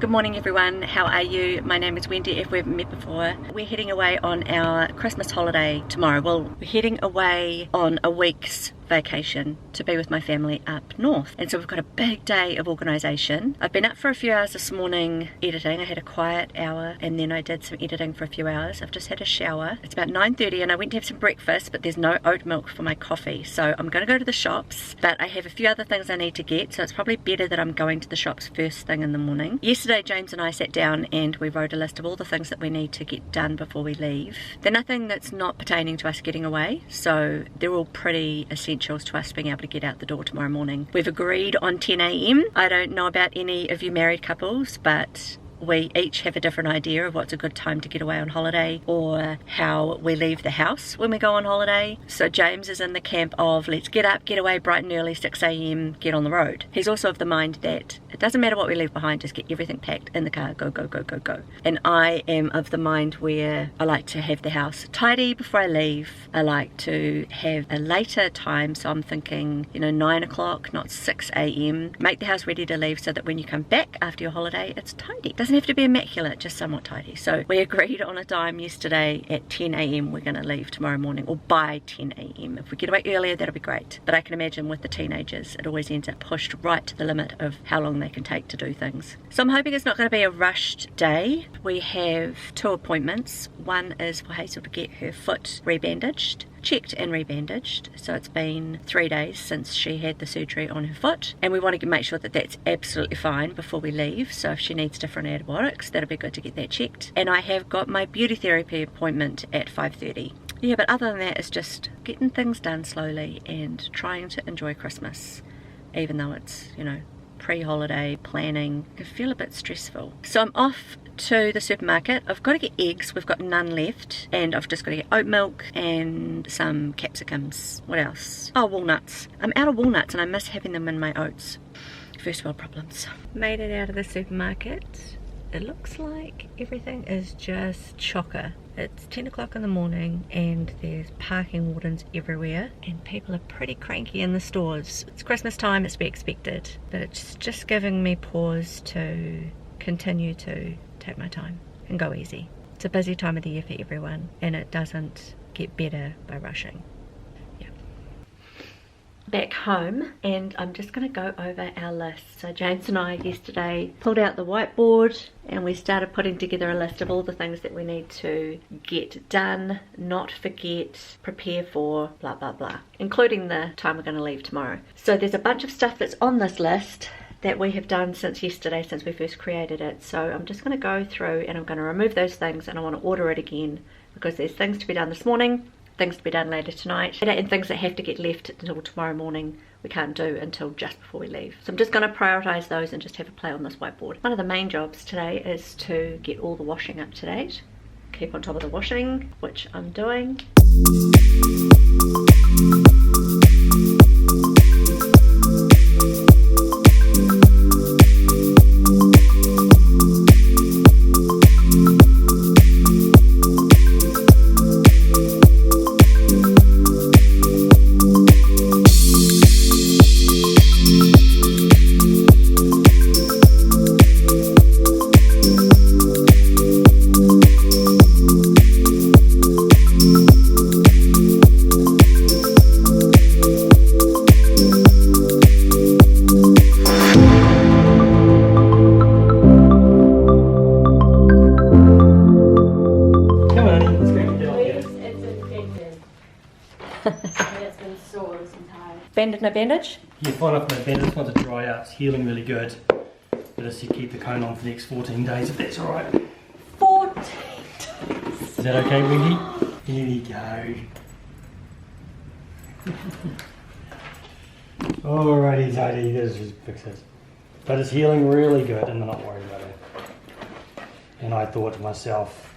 Good morning everyone, how are you? My name is Wendy, if we haven't met before. We're heading away on our Christmas holiday tomorrow. Well, we're heading away on a week's vacation to be with my family up north, and so we've got a big day of organisation. I've been up for a few hours this morning editing. I had a quiet hour and then I did some editing for a few hours. I've just had a shower. It's about 9:30 and I went to have some breakfast, but there's no oat milk for my coffee, so I'm going to go to the shops, but I have a few other things I need to get, so it's probably better that I'm going to the shops first thing in the morning. Yesterday James and I sat down and we wrote a list of all the things that we need to get done before we leave. They're nothing that's not pertaining to us getting away, so they're all pretty essential to us being able to get out the door tomorrow morning. We've agreed on 10 AM. I don't know about any of you married couples, but we each have a different idea of what's a good time to get away on holiday or how we leave the house when we go on holiday. So James is in the camp of let's get up, get away bright and early, 6 AM, get on the road. He's also of the mind that it doesn't matter what we leave behind, just get everything packed in the car, go, go, go, go, go. And I am of the mind where I like to have the house tidy before I leave. I like to have a later time, so I'm thinking, you know, 9 o'clock, not 6 AM. Make the house ready to leave so that when you come back after your holiday, it's tidy. Doesn't have to be immaculate, just somewhat tidy. So we agreed on a time yesterday at 10 AM we're going to leave tomorrow morning, or by 10 AM. If we get away earlier, that'll be great. But I can imagine with the teenagers, it always ends up pushed right to the limit of how long they can take to do things. So I'm hoping it's not going to be a rushed day. We have 2 appointments. One is for Hazel to get her foot rebandaged, checked and rebandaged, so it's been 3 days since she had the surgery on her foot, and we want to make sure that that's absolutely fine before we leave. So if she needs different antibiotics, that'll be good to get that checked. And I have got my beauty therapy appointment at 5:30. Yeah, but other than that, it's just getting things done slowly and trying to enjoy Christmas, even though it's, you know, pre-holiday planning. It can feel a bit stressful. So I'm off to the supermarket. I've got to get eggs, we've got none left, and I've just got to get oat milk and some capsicums. What else? Oh, walnuts. I'm out of walnuts and I miss having them in my oats. First world problems. Made it out of the supermarket. It looks like everything is just chocker. It's 10 o'clock in the morning and there's parking wardens everywhere and people are pretty cranky in the stores. It's Christmas time, it's to be expected, but it's just giving me pause to continue to take my time and go easy. It's a busy time of the year for everyone and it doesn't get better by rushing. Yeah. Back home, and I'm just going to go over our list. So James and I yesterday pulled out the whiteboard and we started putting together a list of all the things that we need to get done, not forget, prepare for, blah blah blah, including the time we're going to leave tomorrow. So there's a bunch of stuff that's on this list that we have done since yesterday, since we first created it. So I'm just going to go through and I'm going to remove those things and I want to order it again because there's things to be done this morning, things to be done later tonight, and things that have to get left until tomorrow morning we can't do until just before we leave. So I'm just going to prioritize those and just have a play on this whiteboard. One of the main jobs today is to get all the washing up to date, keep on top of the washing, which I'm doing. Bandage, no bandage? Yeah, fine off my bandage. This one's to dry out. It's healing really good. But just you keep the cone on for the next 14 days if that's alright. 14 days. Is that okay, Wendy? Here we go. Alrighty, tidy. Let's just fix it. But it's healing really good and I'm not worried about it. And I thought to myself,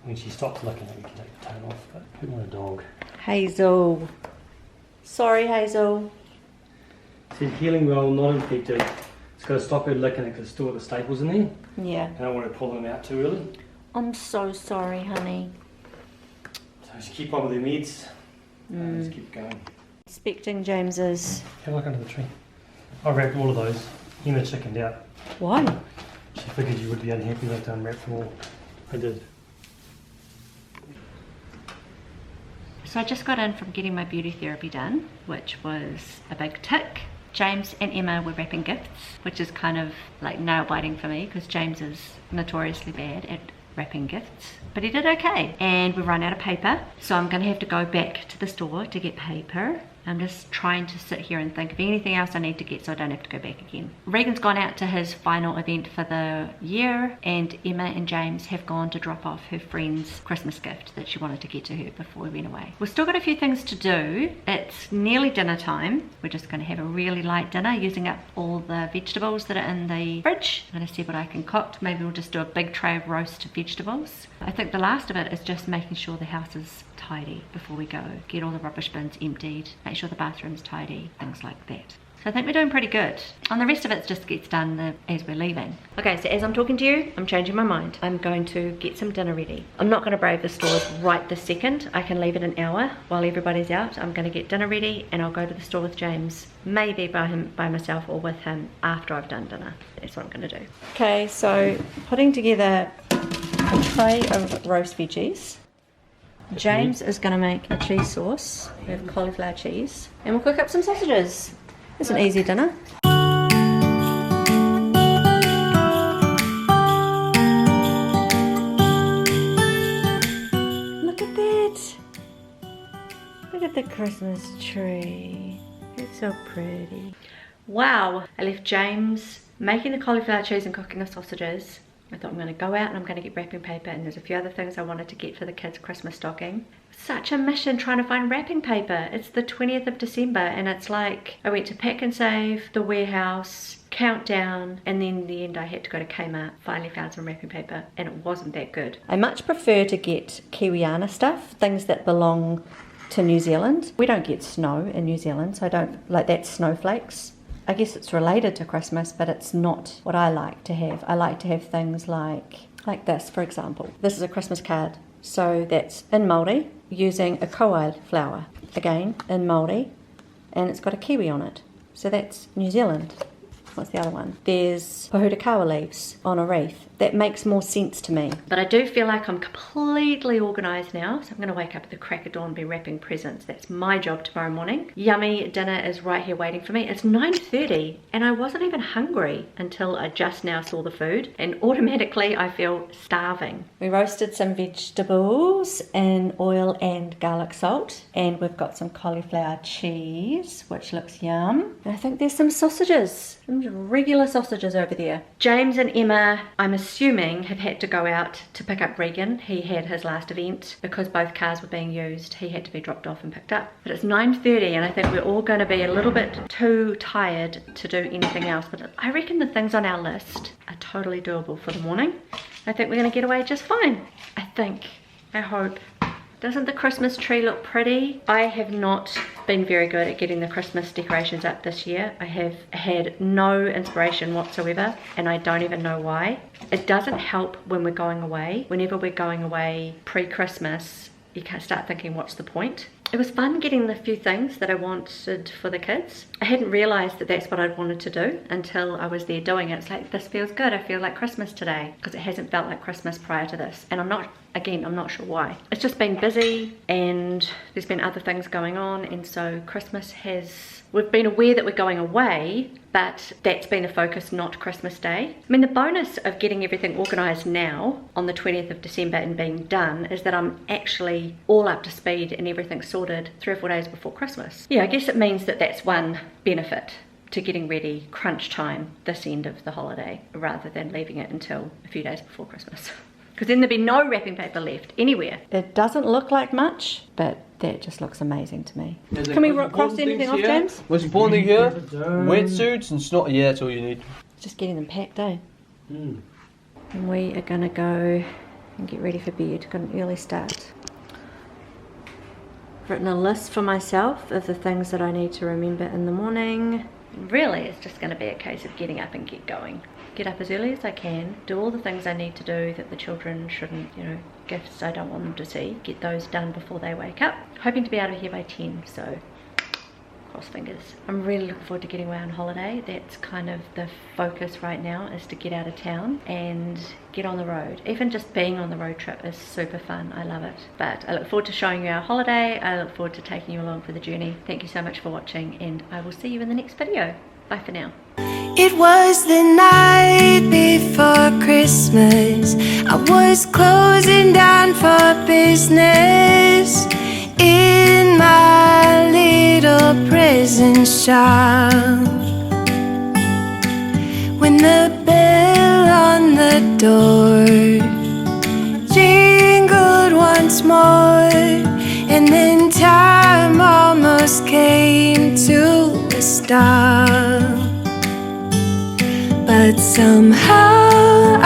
when she stops licking it, we can take the tail off. But who want a dog? Hazel. Sorry, Hazel. It's healing well, not infected. It's got to stop her licking it because it's still got the staples in there. Yeah. I don't want to pull them out too early. I'm so sorry, honey. So just keep on with your meds. Just keep going. Expecting James's. Have a look under the tree. I wrapped all of those. Emma chickened out. Why? She figured you would be unhappy not to unwrap them all. I did. So I just got in from getting my beauty therapy done, which was a big tick. James and Emma were wrapping gifts, which is kind of like nail biting for me because James is notoriously bad at wrapping gifts, but he did okay. And we run out of paper, so I'm gonna have to go back to the store to get paper. I'm just trying to sit here and think of anything else I need to get so I don't have to go back again. Regan's gone out to his final event for the year, and Emma and James have gone to drop off her friend's Christmas gift that she wanted to get to her before we went away. We've still got a few things to do. It's nearly dinner time. We're just going to have a really light dinner using up all the vegetables that are in the fridge. I'm going to see what I can cook. Maybe we'll just do a big tray of roast vegetables. I think the last of it is just making sure the house is tidy before we go. Get all the rubbish bins emptied, make sure the bathroom's tidy, things like that. So I think we're doing pretty good. And the rest of it just gets done as we're leaving. Okay, so as I'm talking to you, I'm changing my mind. I'm going to get some dinner ready. I'm not going to brave the stores right this second. I can leave it an hour while everybody's out. I'm going to get dinner ready and I'll go to the store with James, maybe by myself or with him after I've done dinner. That's what I'm going to do. Okay, so putting together a tray of roast veggies. James is going to make a cheese sauce. We have cauliflower cheese. And we'll cook up some sausages. It's an easy dinner. Look at that. Look at the Christmas tree. It's so pretty. Wow. I left James making the cauliflower cheese and cooking the sausages. I thought I'm going to go out and I'm going to get wrapping paper, and there's a few other things I wanted to get for the kids' Christmas stocking. Such a mission trying to find wrapping paper. It's the 20th of December and it's like I went to Pack and Save, the warehouse, Countdown, and then in the end I had to go to Kmart. Finally found some wrapping paper and it wasn't that good. I much prefer to get Kiwiana stuff, things that belong to New Zealand. We don't get snow in New Zealand, so I don't like that. Snowflakes. I guess it's related to Christmas, but it's not what I like to have. I like to have things like this, for example. This is a Christmas card. So that's in Māori, using a kowai flower. Again, in Māori, and it's got a kiwi on it. So that's New Zealand. What's the other one? There's pohutakawa leaves on a wreath. That makes more sense to me. But I do feel like I'm completely organised now, so I'm going to wake up at the crack of dawn and be wrapping presents. That's my job tomorrow morning. Yummy dinner is right here waiting for me. It's 9:30 and I wasn't even hungry until I just now saw the food, and automatically I feel starving. We roasted some vegetables in oil and garlic salt, and we've got some cauliflower cheese, which looks yum. And I think there's some sausages, some regular sausages over there. James and Emma, I'm assuming, have had to go out to pick up Regan. He had his last event because both cars were being used. He had to be dropped off and picked up. But it's 9:30 and I think we're all going to be a little bit too tired to do anything else. But I reckon the things on our list are totally doable for the morning. I think we're going to get away just fine. I hope. Doesn't the Christmas tree look pretty? I have not been very good at getting the Christmas decorations up this year. I have had no inspiration whatsoever, and I don't even know why. It doesn't help when we're going away. Whenever we're going away pre-Christmas, you can't start thinking, what's the point? It was fun getting the few things that I wanted for the kids. I hadn't realised that that's what I'd wanted to do until I was there doing it. It's like, this feels good, I feel like Christmas today, because it hasn't felt like Christmas prior to this. And I'm not sure why. It's just been busy and there's been other things going on, and so Christmas we've been aware that we're going away, but that's been the focus, not Christmas Day. I mean, the bonus of getting everything organised now on the 20th of December and being done is that I'm actually all up to speed and everything's sorted 3 or 4 days before Christmas. Yeah, I guess it means that that's one benefit to getting ready crunch time this end of the holiday, rather than leaving it until a few days before Christmas. Because then there'd be no wrapping paper left anywhere. It doesn't look like much, but that just looks amazing to me. Can we cross anything off, James? What's important here? Wetsuits and snot. Yeah, that's all you need. Just getting them packed, eh? And we are gonna go and get ready for bed. Got an early start. I've written a list for myself of the things that I need to remember in the morning. Really, it's just gonna be a case of getting up and get going. Get up as early as I can, do all the things I need to do that the children shouldn't, gifts I don't want them to see, get those done before they wake up. Hoping to be out of here by 10, so cross fingers. I'm really looking forward to getting away on holiday. That's kind of the focus right now, is to get out of town and get on the road. Even just being on the road trip is super fun. I love it. But I look forward to showing you our holiday. I look forward to taking you along for the journey. Thank you so much for watching, and I will see you in the next video. Bye for now. It was the night before Christmas. I was closing down for business in my little prison shop, when the bell on the door jingled once more, and then time almost came to a stop. But somehow